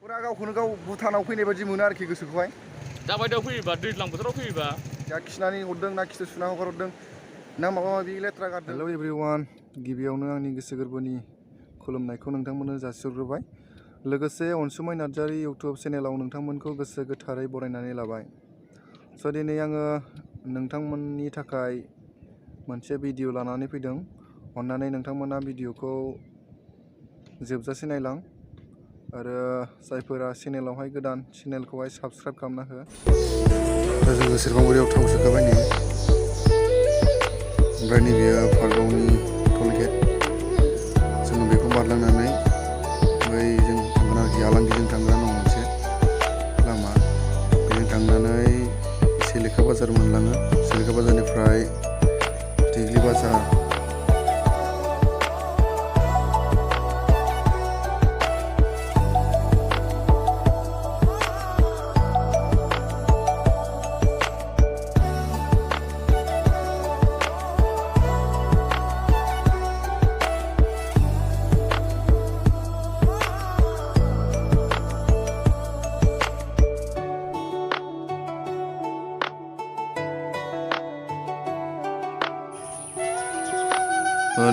फुरा गावखौनो गाव भुटानाव फैनाय बायदि मोनो आरोखि गोसोखौहाय। दा बायदियाव फैयोबा दैज्लां बोथोराव फैयोबा या खिनानै हरदों ना खिथु सुना हगारहरदों ना माबा माबि लेथ्रा गारदों। हेलौ एभ्रिवान, गिबियावनो आंनि गोसो गोरबोनि खुलुमनायखौ नोंथांमोननो जासिहरग्रोबाय। लोगोसे अनसुमै नार्जारि इउटुब चेनेलाव नोंथांमोनखौ गोसो गोथारै बरायनानै लाबाय। स' दिनै आङो नोंथांमोननि थाखाय मोनसे भिडिअ लानानै फैदों। अन्नानै नोंथांमोना भिडिअखौ जोबजासे नायलां आरो जायफोरा चेनेलावहाय गोदान चेनेलखौहाय साबस्क्राइब खालामना हो। दा जोङो सेरफांगुरियाव थाव सोखाबाय नै, ओमफ्राय नैबेयो पार्कआवनि टल गेट। जोङो बेखौ बारलांनानै बै जों थांगोन आरोखि आलांगिजों थांग्रा दं मोनसे लामा, बेजों थांनानै सेलेखा बाजार मोनलाङो। सेलेखा बाजारनिफ्राय दिग्लि बाजार,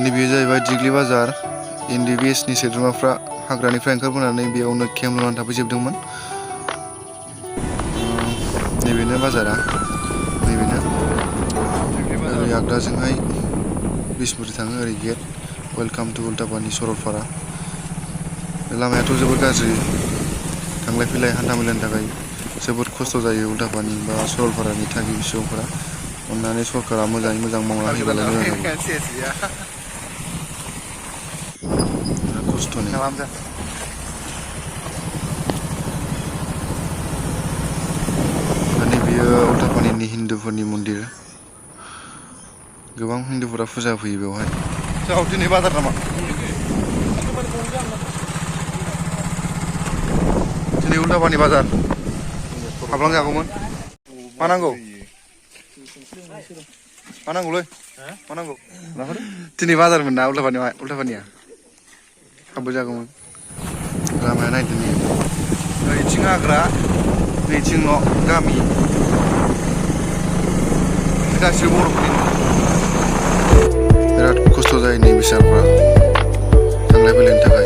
नैबे जाहैबाय दिग्लि बाजार। NDBSनि सोद्रोमाफ्रा हाग्रानिफ्राय ओंखारबोनानै बेयावनो केम्प लुनानै थाफैजोबदोंमोन। नैबेनो बाजारा, नैबेनो ओरै आगदाजोंहाय बिसमुरि थाङो, ओरै gate. Welcome to Ultapani Saralpara. लामायाथ' जोबोद गाज्रि, थांलाय फैलाय हान्था मेलानि थाखाय जोबोद खस्थ' जायो उल्टापानि बा सरलपारानि थागिबि सुबुंफोरा। अन्नानै सरकारा मोजाङै मोजां मावना होयोबालाय मोजां जागौ। खस्थ'नि नैबेयो उल्टापानिनि हिन्दुफोरनि मन्दिर। गोबां हिन्दुफोरा फुजा होफैयो बेवहाय। जोंनाव दिनै बाजार नामा? दिनै उल्टापानि बाजार हाबलांजागौमोन। मा नांगौ? मा नांगौलै? मा नांगौ? दिनै बाजारमोन ना उल्टापानिया हाबबो जागौमोन। लामाया नायदो नै, ओरैथिं हाग्रा, नैथिं न' गामि, गासिबो बर'फोरनि न'। बिराद खस्थ' जायो नै बिसारफ्रा थांलाय फैलायनि थाखाय।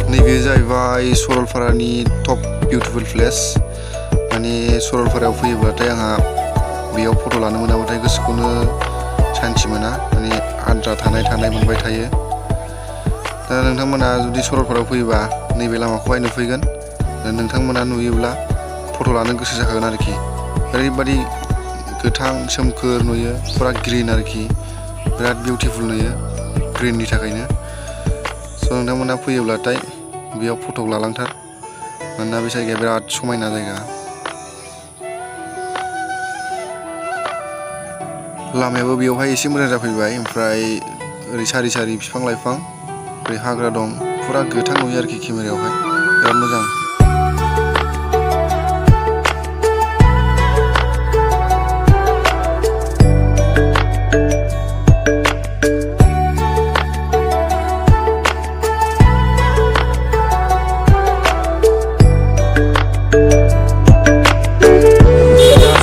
नैबे जाहैबाय सरलपारानि टप बिउटिफुल प्लेस। माने सरलपारायाव फैयोब्लाथाय आंहा बेयाव फट' लानो मोनाबाथाय गोसोखौनो सान्थि मोना, माने आद्रा थानाय मोनबाय थायो। दा नोंथांमोना जुदि सरलपारायाव फैयोबा नैबे लामाखौहाय नुफैगोन। नोंथांमोना नुयोब्ला फट' लानो गोसो जाखागोन आरोखि। ओरैबादि गोथां सोमखोर नुयो, फुरा ग्रिन आरोखि, बिराद बिउटिफुल नुयो ग्रिननि थाखायनो। स' नोंथांमोना फैयोब्लाथाय बेयाव फट' लालांथार, मानोना बे जायगाया बिराद समायना जायगा। लामायाबो बेयावहाय एसे मोजां जाफैबाय, ओमफ्राय ओरै सारि सारि बिफां लाइफां, ओरै हाग्रा दं, फुरा गोथां नुयो आरोखि केमेरायावहाय, बिराद मोजां।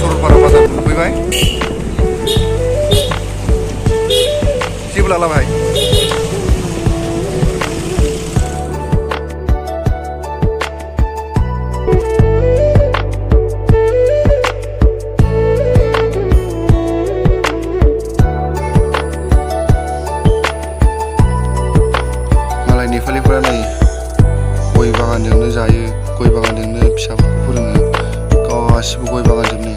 सरलपारा बाजार मोनफैबाय। जेबो लाला भाई। मालाय नेपालिफोरा नै गय बागानजोंनो जायो, गय बागानजोंनो फिसाफोरखौ फोरोङो, गासिबो गय बागानजोंनो।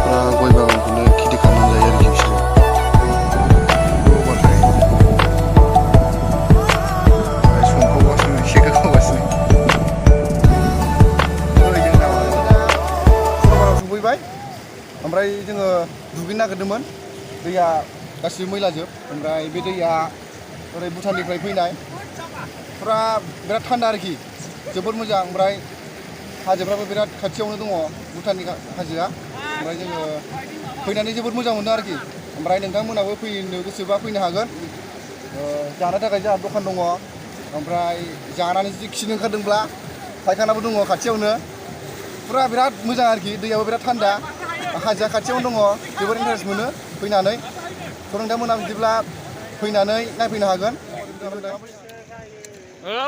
फुरा गय बागानखौनो खेथि खालामनानै जायो आरोखि बिसोरो। संखावगासिनो, सेका खावगासिनो। सरलपारायाव सफैबाय, ओमफ्राय जोङो दुगैनो नागिरदोंमोन। दैया गासिबो मैलाजोब, ओमफ्राय बे दैया ओरै भुटाननिफ्राय फैनाय, फुरा बिराद थान्दा आरोखि, जोबोद मोजां। ओमफ्राय हाजोफ्राबो बिराद खाथियावनो दङ, भुटाननि हाजोआ। ओमफ्राय जोङो फैनानै जोबोद मोजां मोनो आरोखि ओमफ्राय नोंथांमोनाबो फैनो गोसोबा फैनो हागोन जानो थाखाय जोंहा दखान दङ ओमफ्राय जानानै जुदि खिनो ओंखारदोंब्ला फायखानाबो दङ खाथियावनो फुरा बिराद मोजां आरोखि दैयाबो बिराद थान्दा हाजोआ खाथियावनो दङ जोबोद इन्टारेस्ट मोनो फैनानै थ' नोंथांमोना बिदिब्ला फैनानै नायफैनो हागोन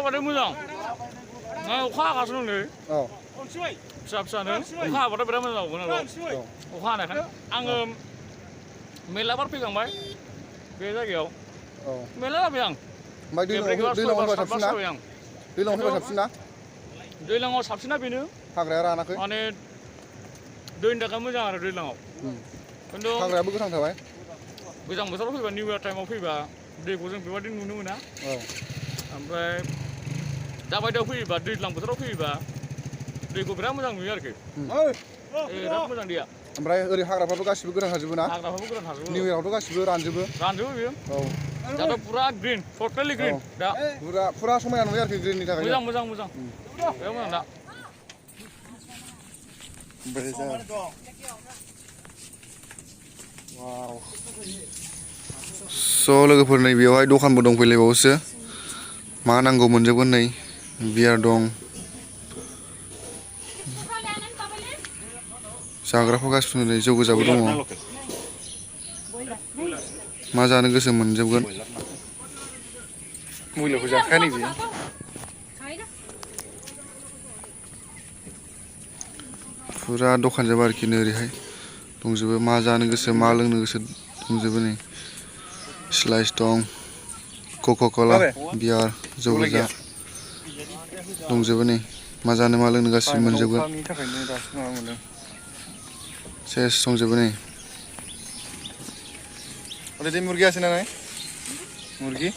माथो मोजां अखा हागासिनो दं नै फिसा फिसानो अखा हाबाथाय बिराद मोजां जागौमोन आरो अखा हानायखाय आङो मेरला बार फैखांबाय बे जायगायाव मेरला जाबाय आं दैलाङाव फैबा साबसिन ना दैलाङाव साबसिना बेनो हाग्राया रानाखै माने दैनि थाखाय मोजां आरो दैलाङाव खिन्थु हाग्रायाबो गोथां थाबाय गोजां बोथोराव फैबा निउ इयार टाइमाव फैबा दैखौ जों बेबायदि नुनो मोना ओमफ्राय दाबायदियाव फैयोबा दैज्लां बोथोराव फैयोबा दैखौ बिराद मोजां नुयो आरोखि बिराद मोजां दैया ओमफ्राय ओरै हाग्राफ्राबो गासिबो गोरान थाजोबो ना हाग्राफ्राबो गोरान थाजोबो निउ इयारावथ' गासिबो रानजोबो बेयो दाथ' पुरा ग्रिन टटेलि ग्रिन दा पुरा समायना नुयो आरोखि ग्रिननि थाखाय मोजां बिराद मोजां दा स' लोगोफोर नै बेवहाय दखानबो दंफैलायबावोसो मा नांगौ मोनजोबगोन नै बियार दं जाग्राफोर गासिबो नै जौ गोजाबो दङ मा जानो गोसो मोनजोबगोन मुलिखौ जाखाया नै बियो फुरा दखान जोब आरोखि नै ओरैहाय दंजोबो मा जानो गोसो मा लोंनो गोसो दंजोबो नै स्लाइस दं कका-कला बियार जौ गोजा दंजोबो नै मा जानो मा लोंनो गासिबो मोनजोबगोन सेस दंजोबो नै अरे मुर्गी আছে ना নাই मुर्गी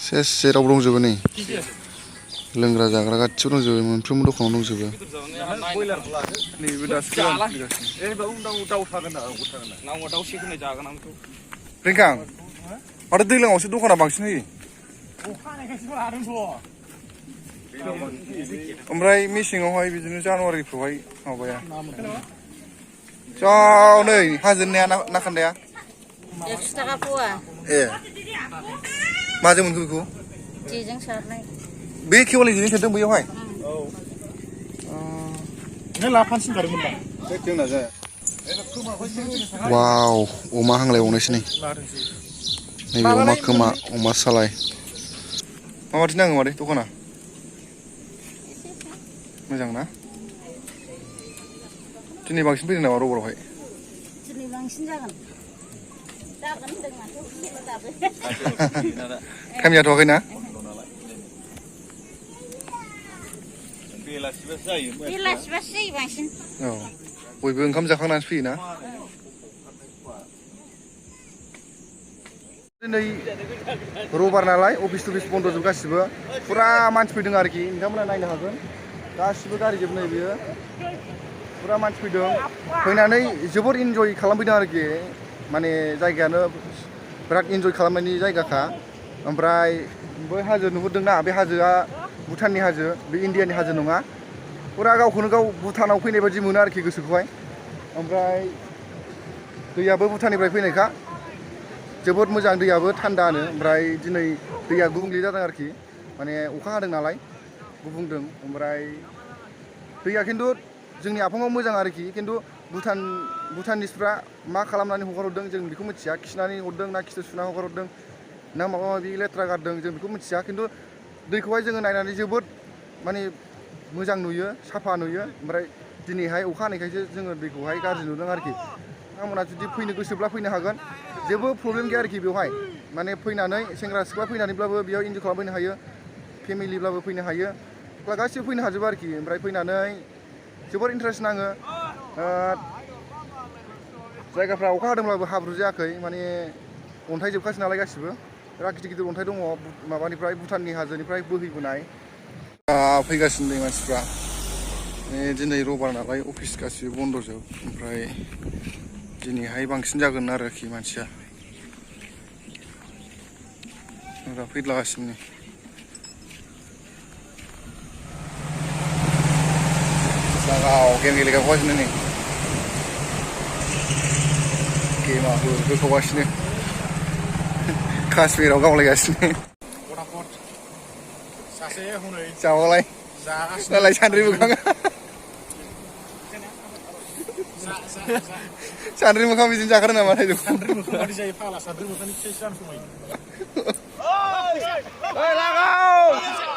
सेस जेरावबो दंजोबो नै लोंग्रा जाग्रा गासिबो दंजोबो मोनफ्रोमबो दखानाव दंजोबो रिंखां माथो दैलाङावसो दखाना बांसिन होयो ओमफ्राय मेसेङावहाय बिदिनो जानुवारिफ्रावहाय माबाया जाव नै हाजोनिया ना खान्दाया 100 थाखा फवा ए माजों मोनखो बेखौ जेजों सारनाय बे केवल जेजों सारदों बैयावहाय नों लाफानसिन खादोंमोन दा जोंना जाया वाव अमा हांलायबावनायसो नै नैबे अमा खोमा अमा सालाय माबादि नाङो मादै दखाना मोजां ना दिनै बांसिन फैदों नामा रबारावहाय दिनै बांसिन जागोन होनदों माथो दाबो टाइम जाथ'वाखै ना बेलासिबासो जायो बांसिन औ बयबो ओंखाम जाखांनानैसो फैयोना दिनै रबार नालाय अफिस टुफिस बन्द' जोब गासिबो फुरा मानसि फैदों आरोखि नोंथांमोना नायनो हागोन गासिबो गारि जोब नै बियो फुरा मानसि फैदों फैनानै जोबोर इन्जय खालामफैदों आरोखि माने जायगायानो बिराद इन्जय खालामनायनि जायगाखा ओमफ्राय बै हाजो नुहुरदोंना बे हाजोआ भुटाननि हाजो बे इण्डियानि हाजो नङा फुरा गावखौनो गाव भुटानाव फैनाय बायदि मोनो आरोखि गोसोखौहाय ओमफ्राय दैयाबो भुटाननिफ्राय फैनायखा जोबोद मोजां दैयाबो थान्दानो ओमफ्राय दिनै दैया गुबुंले जादों आरोखि माने अखा हादों नालाय गुबुंदों ओमफ्राय दैया खिन्थु जोंनि आफाङाव मोजां आरोखि खिन्थु भुटानिसफ्रा मा खालामनानै हगारहरदों जों बेखौ मिथिया खिनानै हरदों ना खिथु सुना हगारहरदों ना माबा माबि लेथ्रा गारदों जों बेखौ मिथिया खिन्थु दैखौहाय जोङो नायनानै जोबोद माने मोजां नुयो साफा नुयो ओमफ्राय दिनैहाय अखा हानायखायसो जोङो दैखौहाय गाज्रि नुदों आरोखि नोंथांमोना जुदि फैनो गोसोब्ला फैनो हागोन जेबो प्रब्लेम गैया आरोखि बेवहाय माने फैनानै सेंग्रा सिख्ला फैनानैब्लाबो बेयाव इन्जय खालामफैनो हायो फेमिलिब्लाबो फैनो हायो गासिबो फैनो हाजोबो आरोखि ओमफ्राय फैनानै जोबोर इन्टारेस्ट नाङो जायगाफ्रा अखा हादोंब्लाबो हाब्रु जायाखै माने अन्थाइ जोबखासै नालाय गासिबो बिराद गिदिर गिदिर अन्थाइ दङ माबानिफ्राय भुटाननि हाजोनिफ्राय बोहैबोनाय फैगासिनो दं मानसिफ्रा दिनै रबार नालाय अफिस गासिबो बन्द' जोब ओमफ्राय दिनैहाय बांसिन जागोन आरोखि मानसिया फैलागासिनो लागाव गेम गेलेगासिनो नै गेमाबो होखावगासिनो काश्मीराव गावलायगासिनो सासे हनै जाबालाय नालाय सान्द्रि मोखाङा सान्द्रि मोखां बिदिनो जाखारो नामा थाइजौ सान्द्रि मोखां बादि जायो फाला सान्द्रि मोखांनि फिसाइसो जानो समायो लागाव